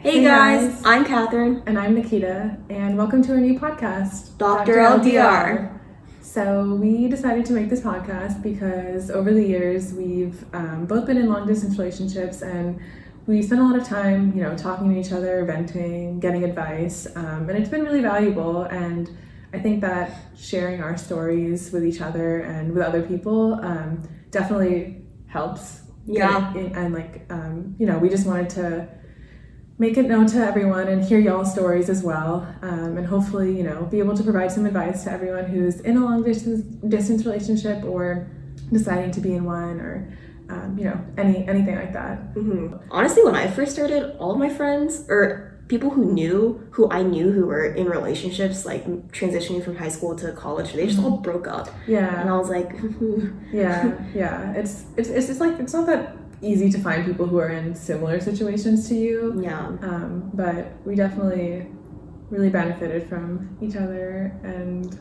Hey guys, I'm Katherine. And I'm Nikita, and welcome to our new podcast, Dr. LDR. So we decided to make this podcast because over the years we've both been in long distance relationships, and we spent a lot of time, talking to each other, venting, getting advice, and it's been really valuable. And I think that sharing our stories with each other and with other people definitely helps. Yeah. We just wanted to make it known to everyone and hear y'all's stories as well, and hopefully, be able to provide some advice to everyone who's in a long distance relationship or deciding to be in one, or anything like that. Mm-hmm. Honestly, when I first started, all of my friends or people who I knew who were in relationships, like transitioning from high school to college, they just all broke up. Yeah. And I was like, yeah. It's like it's not that easy to find people who are in similar situations to you. Yeah. But we definitely really benefited from each other, and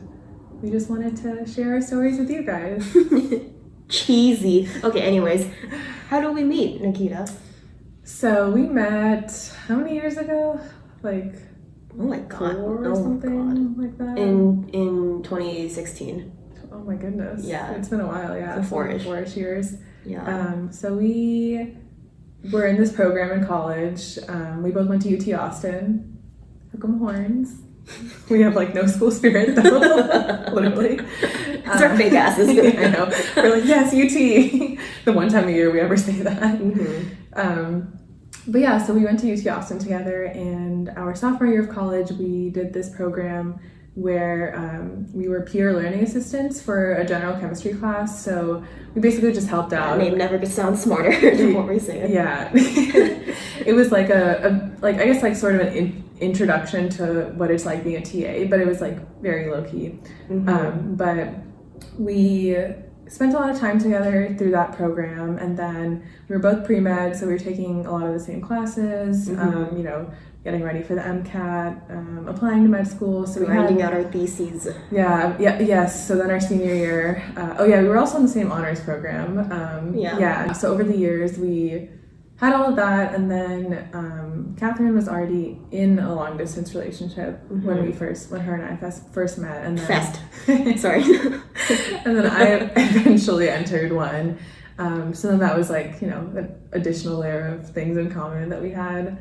we just wanted to share our stories with you guys. Cheesy. Okay, anyways, how do we meet, Nikita? So we met how many years ago? Like, oh my god, 4 or something like that. In 2016. Oh my goodness. Yeah. It's been a while, yeah. So four-ish years. Yeah. So we were in this program in college. We both went to UT Austin. Hook 'em horns. We have like no school spirit though, literally. It's our fake asses. I know. We're like, yes, UT. The one time a year we ever say that. Mm-hmm. But yeah, so we went to UT Austin together, and our sophomore year of college, we did this program where we were peer learning assistants for a general chemistry class. So we basically just helped out. That name never sounds smarter than what we're saying. Yeah. It was like sort of an introduction to what it's like being a TA, but it was like very low key. Mm-hmm. But we spent a lot of time together through that program, and then we were both pre-med, so we were taking a lot of the same classes, getting ready for the MCAT, applying to med school. So grinding out our theses. Yes. So then our senior year, we were also in the same honors program. So over the years we had all of that, and then Katherine was already in a long distance relationship when her and I first met, and then Sorry. and then I eventually entered one. So then that was like, an additional layer of things in common that we had.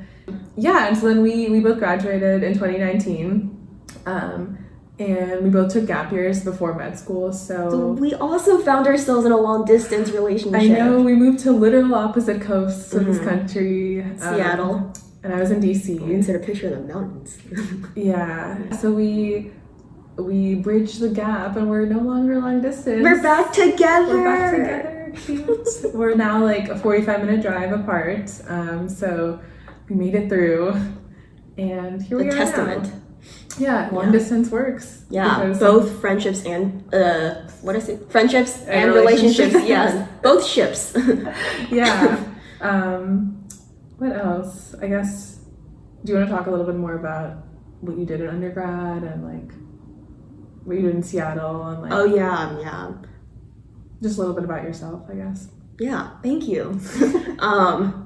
Yeah, and so then we both graduated in 2019. And we both took gap years before med school, so we also found ourselves in a long distance relationship. I know, we moved to literal opposite coasts of this country. Seattle. And I was in DC. Instead of picture of the mountains. Yeah. So we bridged the gap, and we're no longer long distance. We're back together. Cute. We're now like a 45-minute drive apart. So we made it through, and here we are testament. now. Yeah, long distance works. Yeah, both friendships and friendships and relationships. Yes, both ships. Yeah. What else? I guess. Do you want to talk a little bit more about what you did in undergrad and like what you did in Seattle and like? Oh yeah. Just a little bit about yourself, I guess. Yeah, thank you.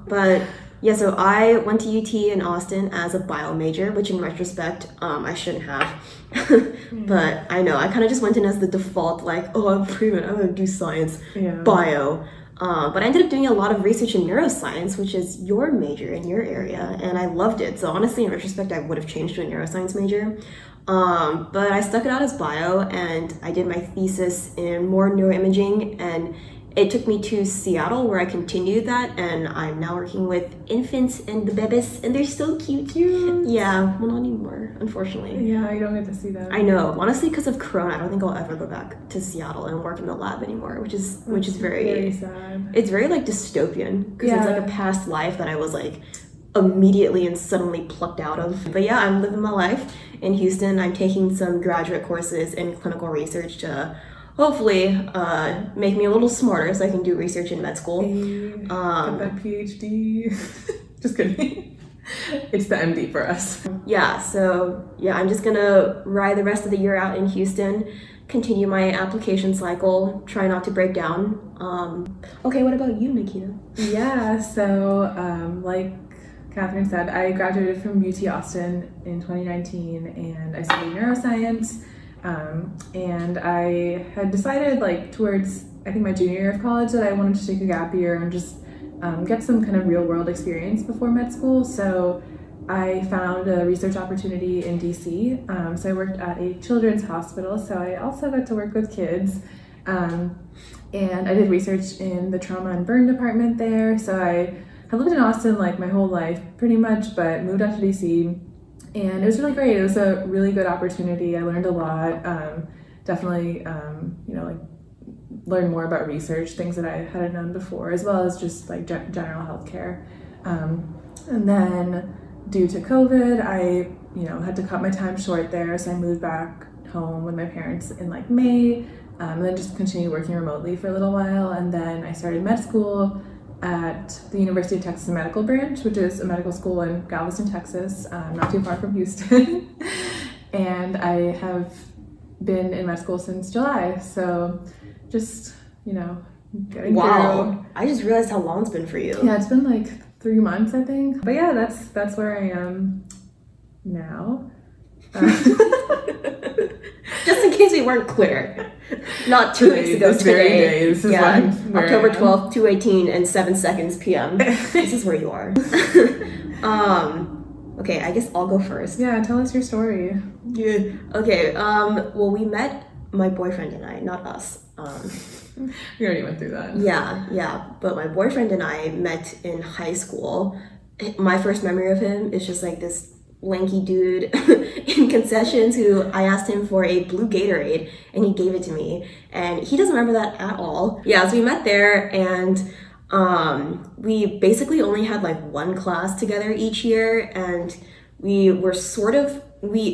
But. Yeah, so I went to UT in Austin as a bio major, which in retrospect, I shouldn't have. But I know, I kind of just went in as the default, like, oh, I'm pre-med, I'm going to do science, bio. But I ended up doing a lot of research in neuroscience, which is your major in your area, and I loved it. So honestly, in retrospect, I would have changed to a neuroscience major. But I stuck it out as bio, and I did my thesis in more neuroimaging, and it took me to Seattle where I continued that, and I'm now working with infants and the babies, and they're so cute. Yeah, well, not anymore, unfortunately. Yeah, you don't get to see them. I know. Honestly, because of Corona, I don't think I'll ever go back to Seattle and work in the lab anymore, which is very sad. It's very like dystopian, because it's like a past life that I was like immediately and suddenly plucked out of. But yeah, I'm living my life in Houston. I'm taking some graduate courses in clinical research to hopefully make me a little smarter so I can do research in med school. Get that PhD. Just kidding. It's the MD for us. Yeah, so I'm just gonna ride the rest of the year out in Houston, continue my application cycle, try not to break down. Okay, what about you, Nikita? Yeah, so like Katherine said, I graduated from UT Austin in 2019 and I studied neuroscience. And I had decided like towards, I think my junior year of college, that I wanted to take a gap year and just get some kind of real world experience before med school. So I found a research opportunity in DC. So I worked at a children's hospital. So I also got to work with kids. And I did research in the trauma and burn department there. So I had lived in Austin like my whole life pretty much, but moved out to DC. And it was really great. It was a really good opportunity. I learned a lot. Definitely, like learn more about research, things that I hadn't known before, as well as just like general healthcare. And then due to COVID, I, had to cut my time short there. So I moved back home with my parents in like May, and then just continued working remotely for a little while. And then I started med school at the University of Texas Medical Branch, which is a medical school in Galveston, Texas, not too far from Houston. And I have been in med school since July. So just, getting through. I just realized how long it's been for you. Yeah, it's been like 3 months, I think. But yeah, that's where I am now. Just in case we weren't clear. Not 2 weeks ago today. This is October 12th, 2:18 and 7 seconds p.m. This is where you are. Okay, I guess I'll go first. Yeah, tell us your story. Yeah. Okay, well, we met, my boyfriend and I, not us. We already went through that. Yeah, but my boyfriend and I met in high school. My first memory of him is just like this lanky dude in concessions who I asked him for a blue Gatorade and he gave it to me, and he doesn't remember that at all. Yeah, so we met there, and we basically only had like one class together each year, and we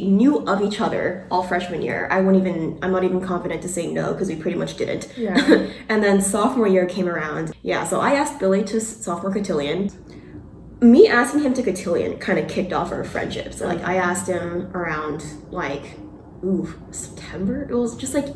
knew of each other all freshman year. I'm not even confident to say no, because we pretty much didn't. Yeah. And then sophomore year came around. Yeah, so I asked Billy to sophomore cotillion. Me asking him to cotillion kind of kicked off our friendship. So like I asked him around like, September? It was just like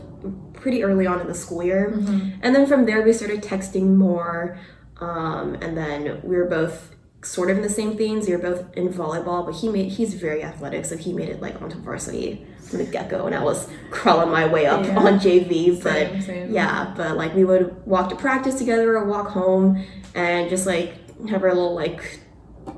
pretty early on in the school year. Mm-hmm. And then from there we started texting more. And then we were both sort of in the same things. We were both in volleyball, but he's very athletic, so he made it like onto varsity from the get-go, and I was crawling my way up on JV. But same. Yeah, but like we would walk to practice together or walk home and just like have our little like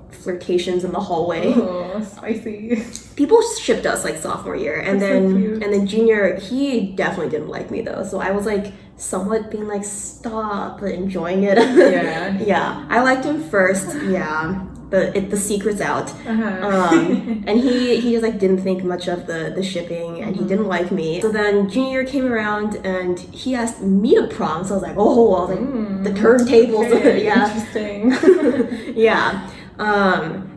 flirtations in the hallway. Oh, spicy. People shipped us like sophomore year, and then junior, he definitely didn't like me though. So I was like somewhat being like, stop, but enjoying it. Yeah. Yeah, I liked him first. Yeah, the secret's out. And he just like didn't think much of the shipping, and he didn't like me. So then junior year came around and he asked me to prom. So I was like, the turntables. Okay, Yeah, interesting. Yeah.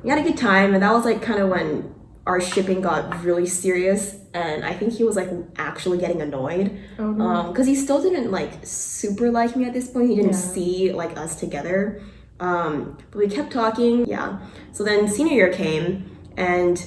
We had a good time, and that was like kind of when our shipping got really serious, and I think he was like actually getting annoyed. Oh, no. Because he still didn't like super like me at this point. He didn't see like us together. But we kept talking. Yeah. So then senior year came, and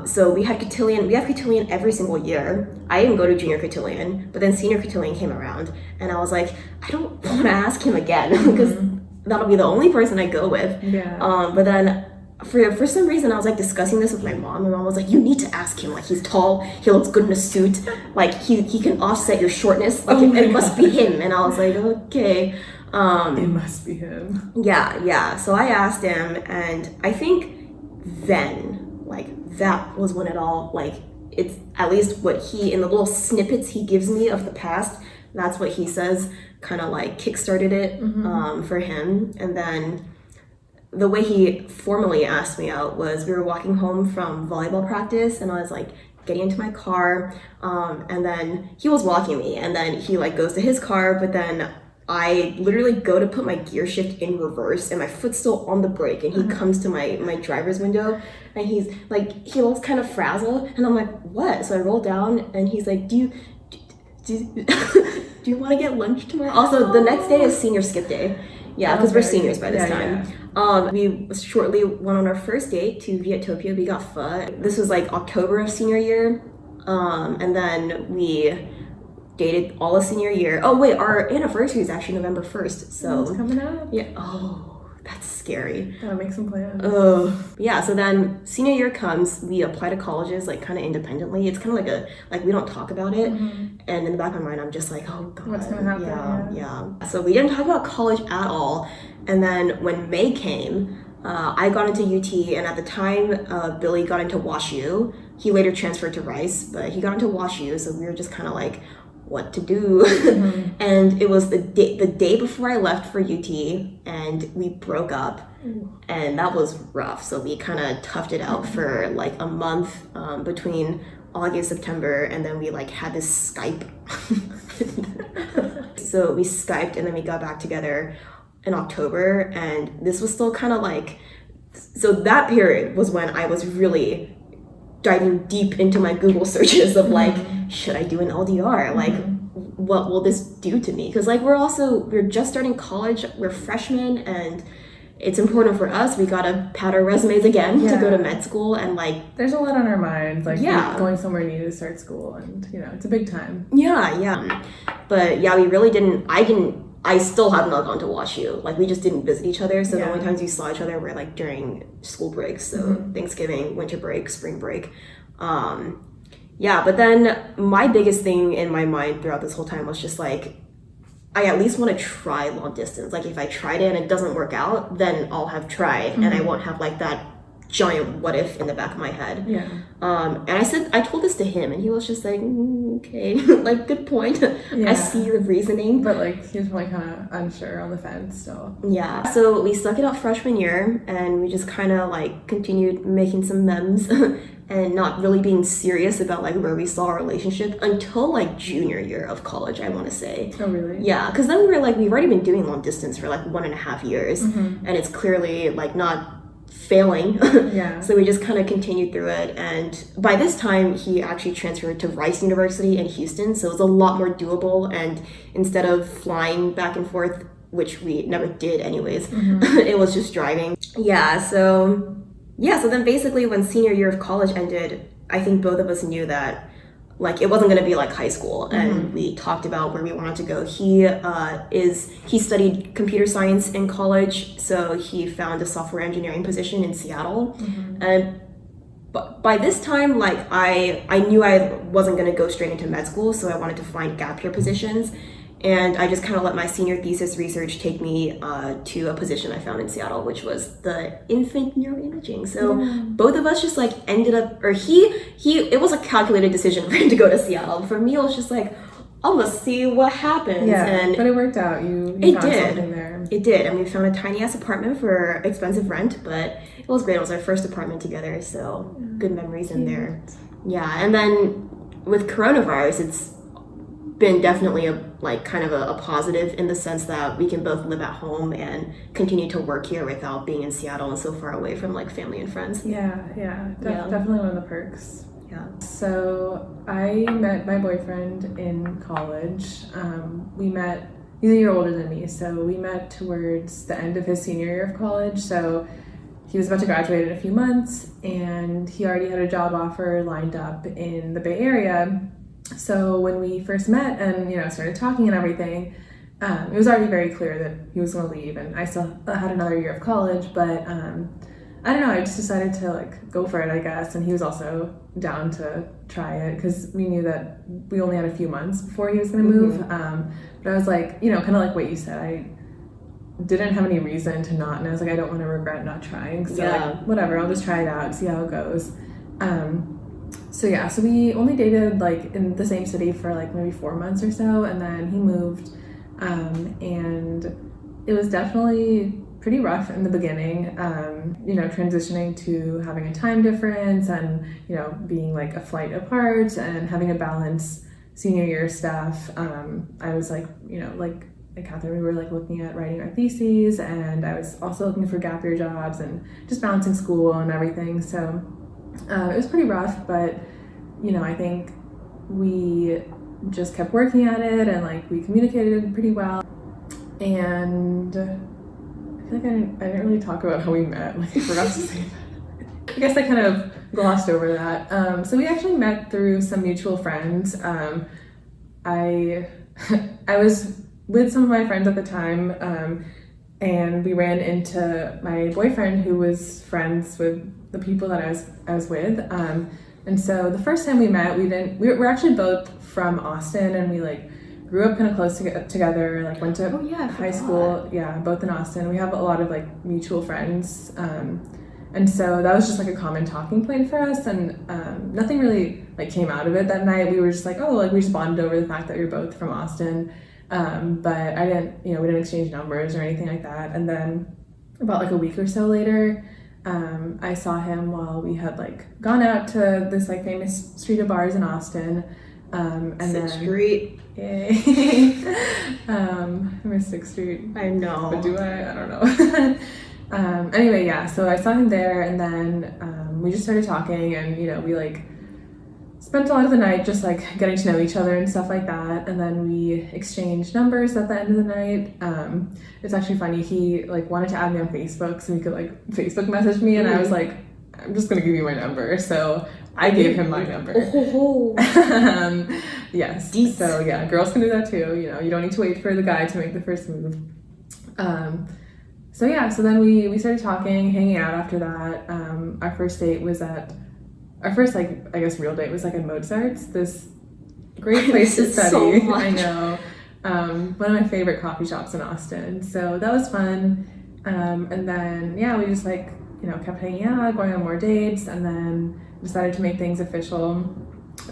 so we had cotillion. We have cotillion every single year. I didn't go to junior cotillion, but then senior cotillion came around, and I was like, I don't want to ask him again, because that'll be the only person I go with. Yeah. But then for some reason I was like discussing this with my mom. My mom was like, you need to ask him, like he's tall, he looks good in a suit, like he can offset your shortness, like it must be him. And I was like, okay. It must be him. Yeah. So I asked him, and I think then like that was when it all like, it's at least what he, in the little snippets he gives me of the past, that's what he says kind of like kickstarted it for him. And then the way he formally asked me out was, we were walking home from volleyball practice, and I was like getting into my car, and then he was walking me, and then he like goes to his car, but then I literally go to put my gear shift in reverse, and my foot's still on the brake, and he comes to my driver's window, and he's like, he looks kind of frazzled, and I'm like, what? So I roll down, and he's like, do you want to get lunch tomorrow? Also, the next day is senior skip day. Yeah, because we're seniors by this time. Yeah. We shortly went on our first date to Vietnamtopia. We got pho. This was like October of senior year. And then we dated all of senior year. Oh wait, our anniversary is actually November 1st. So it's coming up. Yeah. Oh, That's scary. Gotta make some plans. Yeah, so then senior year comes, we apply to colleges like kind of independently. It's kind of like we don't talk about it. And in the back of my mind, I'm just like, oh God. What's gonna happen? Yeah. So we didn't talk about college at all. And then when May came, I got into UT, and at the time, Billy got into WashU. He later transferred to Rice, but he got into WashU, so we were just kind of like, what to do. And it was the day before I left for UT, and we broke up. And that was rough, so we kind of toughed it out for like a month between August, September, and then we like had this Skype. So we Skyped, and then we got back together in October, and this was still kind of like, so that period was when I was really diving deep into my Google searches of like, should I do an LDR? Like, what will this do to me? Because like we're just starting college, we're freshmen, and it's important for us. We gotta pad our resumes again to go to med school, and like there's a lot on our minds, like going somewhere new to start school, and it's a big time. But yeah, we really didn't. I still have not gone to WashU. Like we just didn't visit each other. So the only times we saw each other were like during school breaks. So Thanksgiving, winter break, spring break. But then my biggest thing in my mind throughout this whole time was just like, I at least want to try long distance. Like if I tried it and it doesn't work out, then I'll have tried and I won't have like that giant what if in the back of my head. And I told this to him, and he was just like, okay, like good point. I see your reasoning, but like he was probably kind of unsure, on the fence still. So we stuck it out freshman year, and we just kind of like continued making some memes and not really being serious about like where we saw our relationship until like junior year of college, I want to say. Oh really? Yeah, because then we were like, we've already been doing long distance for like 1.5 years, and it's clearly like not failing. So we just kind of continued through it, and by this time he actually transferred to Rice University in Houston, so it was a lot more doable, and instead of flying back and forth, which we never did anyways, it was just driving. So then basically when senior year of college ended, I think both of us knew that like it wasn't going to be like high school, and we talked about where we wanted to go. He studied computer science in college, so he found a software engineering position in Seattle. And by this time, like I knew I wasn't going to go straight into med school, so I wanted to find gap year positions. And I just kind of let my senior thesis research take me to a position I found in Seattle, which was the infant neuroimaging. So both of us just like ended up, or it was a calculated decision for him to go to Seattle. For me, it was just like, oh, let's see what happens. But it worked out. You found something there. It did. And we found a tiny ass apartment for expensive rent, but it was great. It was our first apartment together. So good memories in there. And then with coronavirus, it's been definitely a positive in the sense that we can both live at home and continue to work here without being in Seattle and so far away from like family and friends. Definitely one of the perks. So I met my boyfriend in college. We met, he's a year older than me, so we met towards the end of his senior year of college. So he was about to graduate in a few months, and he already had a job offer lined up in the Bay Area. So when we first met and started talking and everything, it was already very clear that he was going to leave, and I still had another year of college. But I don't know, I just decided to like go for it, I guess. And he was also down to try it because we knew that we only had a few months before he was going to move. But I was like, kind of like what you said, I didn't have any reason to not, and I was like, I don't want to regret not trying. So like, whatever, I'll just try it out, see how it goes. So we only dated like in the same city for like maybe 4 months or so, and then he moved, and it was definitely pretty rough in the beginning, transitioning to having a time difference and, being like a flight apart and having to balance senior year stuff. I was like, like Katherine, we were like looking at writing our theses, and I was also looking for gap year jobs and just balancing school and everything. So it was pretty rough, but I think we just kept working at it, and like we communicated pretty well. And I feel like I didn't really talk about how we met. Like I forgot to say that. I guess I kind of glossed over that. So we actually met through some mutual friends. I was with some of my friends at the time, and we ran into my boyfriend who was friends with the people that I was with. And so the first time we met, we're actually both from Austin, and we like grew up kind of close together, like went to high school. Yeah, both in Austin. We have a lot of like mutual friends. And so that was just like a common talking point for us, and nothing really like came out of it that night. We were just like, oh, like we just bonded over the fact that we were both from Austin. But I didn't, we didn't exchange numbers or anything like that. And then about like a week or so later, I saw him while we had like gone out to this like famous street of bars in Austin. And 6th Street. Yay. I miss 6th Street. I know. But do I? I don't know. Anyway, yeah, so I saw him there, and then we just started talking, and we like spent a lot of the night just like getting to know each other and stuff like that. And then we exchanged numbers at the end of the night. It's actually funny, he like wanted to add me on Facebook so he could like Facebook message me, and I was like, I'm just gonna give you my number. So I gave him my number. Yes. Deep. So yeah, girls can do that too. You don't need to wait for the guy to make the first move. So yeah, so then we started talking, hanging out after that. Our first date was our first like, I guess real date was like at Mozart's, this great place to study. So I know. One of my favorite coffee shops in Austin. So that was fun. And then yeah, we just like, kept hanging out, going on more dates, and then decided to make things official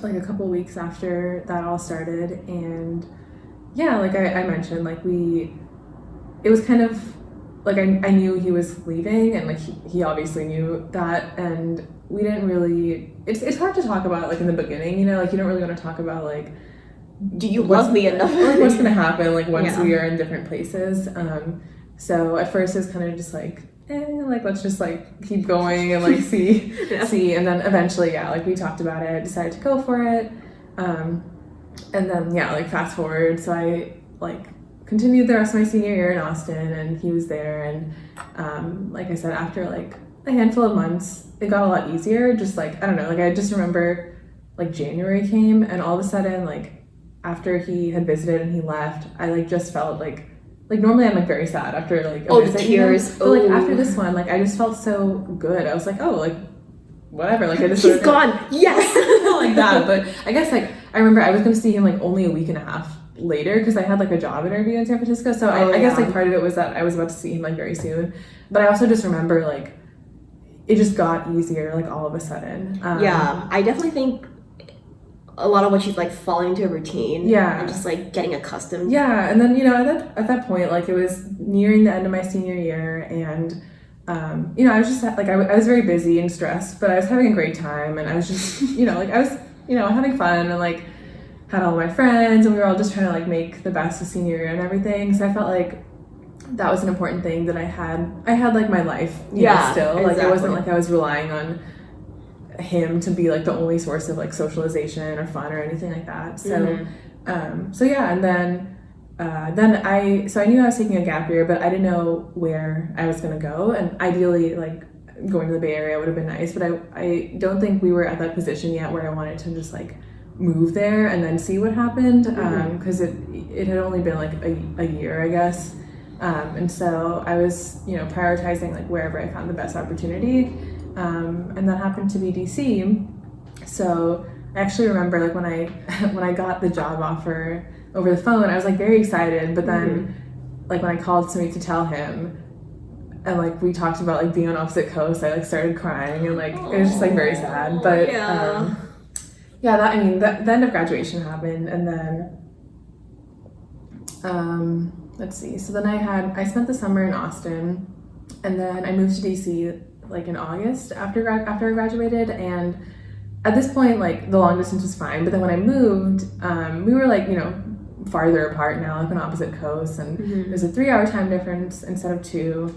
like a couple weeks after that all started. And yeah, like I mentioned, like it was kind of like I knew he was leaving, and like he obviously knew that, and we didn't really, it's hard to talk about like in the beginning, like you don't really want to talk about like, do you love me enough? Like what's gonna happen like once we are in different places. So at first it's kind of just like like let's just like keep going and like see, and then eventually like we talked about it, decided to go for it, and then like fast forward, so I like continued the rest of my senior year in Austin, and he was there, and like I said, after like a handful of months it got a lot easier. Just like I don't know, like I just remember like January came, and all of a sudden like after he had visited and he left, I like just felt like normally I'm like very sad after like a visit, the tears. But like after this one, like I just felt so good. I was like, oh, like whatever, like I just he's gone. Yes. Like that. But I guess like I remember I was going to see him like only a week and a half later because I had like a job interview in San Francisco. So I guess like part of it was that I was about to see him like very soon. But I also just remember like it just got easier like all of a sudden. Yeah, I definitely think a lot of what she's like falling into a routine, and just like getting accustomed. Yeah, and then at that point, like it was nearing the end of my senior year, and I was just like I was very busy and stressed, but I was having a great time, and I was just like I was having fun, and like had all my friends, and we were all just trying to like make the best of senior year and everything. So I felt like that was an important thing that I had like my life still, like it wasn't like I was relying on him to be like the only source of like socialization or fun or anything like that. So so yeah, and then I knew I was taking a gap year, but I didn't know where I was gonna go, and ideally like going to the Bay Area would have been nice, but I don't think we were at that position yet where I wanted to just like move there and then see what happened, because it had only been like a year, I guess, and so I was prioritizing like wherever I found the best opportunity. And that happened to be DC. So I actually remember like when I got the job offer over the phone, I was like very excited, but then like when I called Sumit to tell him, and like we talked about like being on opposite coasts, I like started crying, and like it was just like very sad. But the end of graduation happened, and then let's see, so then I spent the summer in Austin, and then I moved to DC like in August after I graduated. And at this point like the long distance was fine, but then when I moved, we were like farther apart now, like on opposite coasts, and there's a 3-hour time difference instead of 2,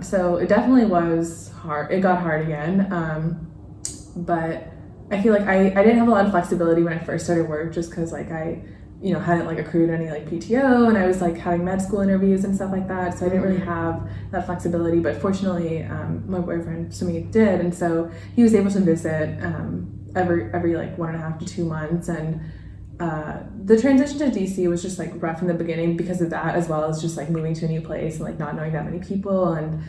so it definitely was hard. It got hard again, but I feel like I didn't have a lot of flexibility when I first started work, just because like I hadn't like accrued any like PTO, and I was like having med school interviews and stuff like that, so I didn't really have that flexibility. But fortunately, my boyfriend Sumit did, and so he was able to visit every like 1.5 to 2 months, and the transition to DC was just like rough in the beginning because of that, as well as just like moving to a new place and like not knowing that many people and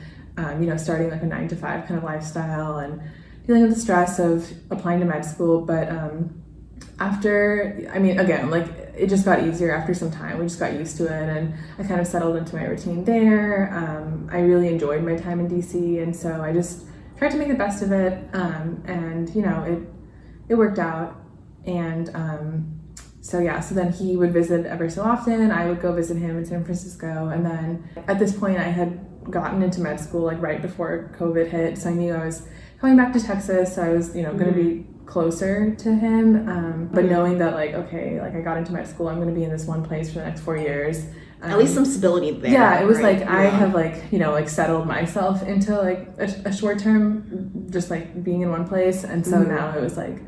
starting like a 9 to 5 kind of lifestyle and dealing with the stress of applying to med school. But again, like it just got easier after some time. We just got used to it, and I kind of settled into my routine there. I really enjoyed my time in DC, and so I just tried to make the best of it. And it worked out. And so then he would visit every so often. I would go visit him in San Francisco, and then at this point I had gotten into med school like right before COVID hit, so I knew I was coming back to Texas, so I was going to be closer to him, but knowing that like, okay, like I got into med school, I'm going to be in this one place for the next 4 years, at least some stability there. Yeah, it was right? like I have like like settled myself into like a short term, just like being in one place, and so now it was like,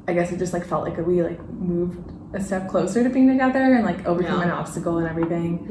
I guess it just like felt like we like moved a step closer to being together and like overcome an obstacle and everything.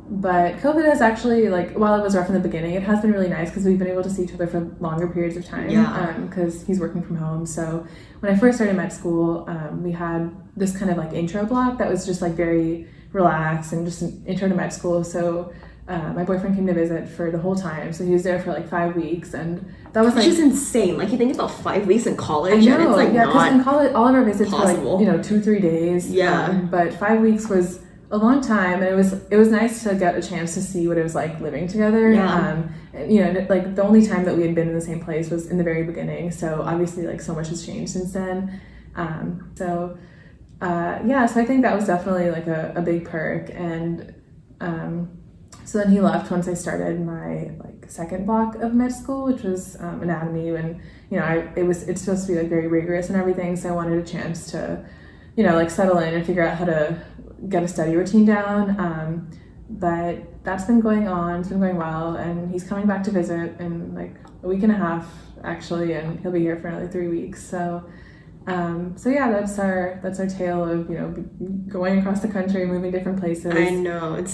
But COVID has actually, like, while it was rough in the beginning, it has been really nice because we've been able to see each other for longer periods of time. Because he's working from home. So when I first started med school, we had this kind of like intro block that was just like very relaxed and just an intro to med school. So my boyfriend came to visit for the whole time. So he was there for like 5 weeks, and that was which like, is insane. Like you think about 5 weeks in college, I know, and it's like because in college all of our visits possible. were like 2-3 days. But 5 weeks was a long time, and it was nice to get a chance to see what it was like living together. Like the only time that we had been in the same place was in the very beginning, so obviously like so much has changed since then. So I think that was definitely like a big perk. And so then he left once I started my like second block of med school, which was anatomy, and it's supposed to be like very rigorous and everything, so I wanted a chance to like settle in and figure out how to get a study routine down. But that's been going on, it's been going well, and he's coming back to visit in like a week and a half actually, and he'll be here for another 3 weeks. So that's our tale of going across the country, moving different places. I know, it's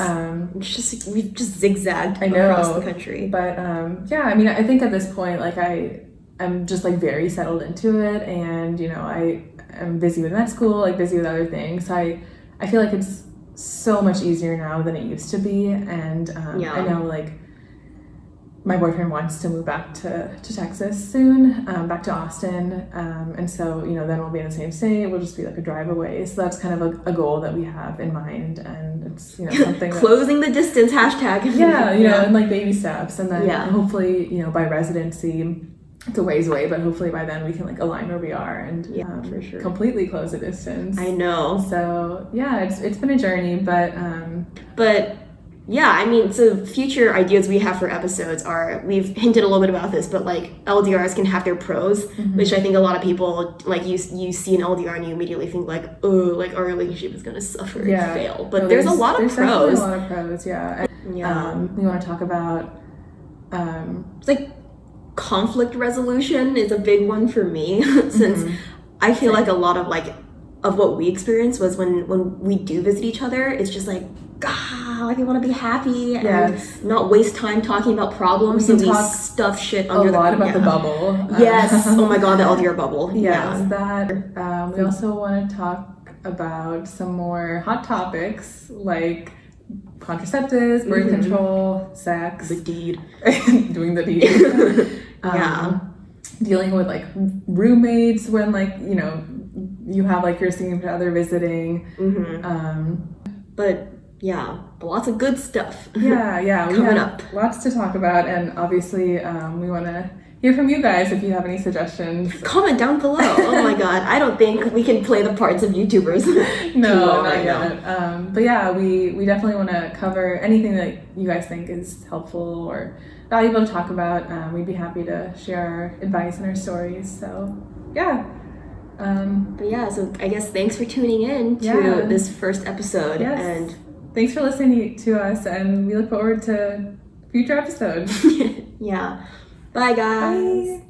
just we've just zigzagged across the country. But I think at this point like I'm just like very settled into it, and I am busy with med school, like busy with other things. So I feel like it's so much easier now than it used to be, and I know like my boyfriend wants to move back to Texas soon, back to Austin, and so then we'll be in the same state. We'll just be like a drive away. So that's kind of a goal that we have in mind, and it's something closing the distance hashtag. And like baby steps, and then hopefully by residency. It's a ways away, but hopefully by then we can like align where we are and for sure. completely close the distance. I know. So it's been a journey, but so future ideas we have for episodes are, we've hinted a little bit about this, but like LDRs can have their pros, which I think a lot of people, like you see an LDR and you immediately think like, oh, like our relationship is gonna suffer and fail. But there's a lot of pros. A lot of pros, we want to talk about it's like conflict resolution is a big one for me, since I feel like a lot of like of what we experience was when we do visit each other, it's just like, like we want to be happy and not waste time talking about problems, so we stuff shit under a lot about the bubble. Oh my god, the LDR bubble. That we also want to talk about some more hot topics like contraceptives, birth control, sex, the deed, doing the deed. Dealing with like roommates when like you have like your significant other visiting. But lots of good stuff. We coming up. Lots to talk about, and obviously we want to hear from you guys if you have any suggestions. Comment down below. Oh my god, I don't think we can play the parts of YouTubers. No, not yet. But we definitely want to cover anything that you guys think is helpful or valuable to talk about. We'd be happy to share our advice and our stories. So so I guess thanks for tuning in to this first episode. And thanks for listening to us, and we look forward to future episodes. Bye guys. Bye.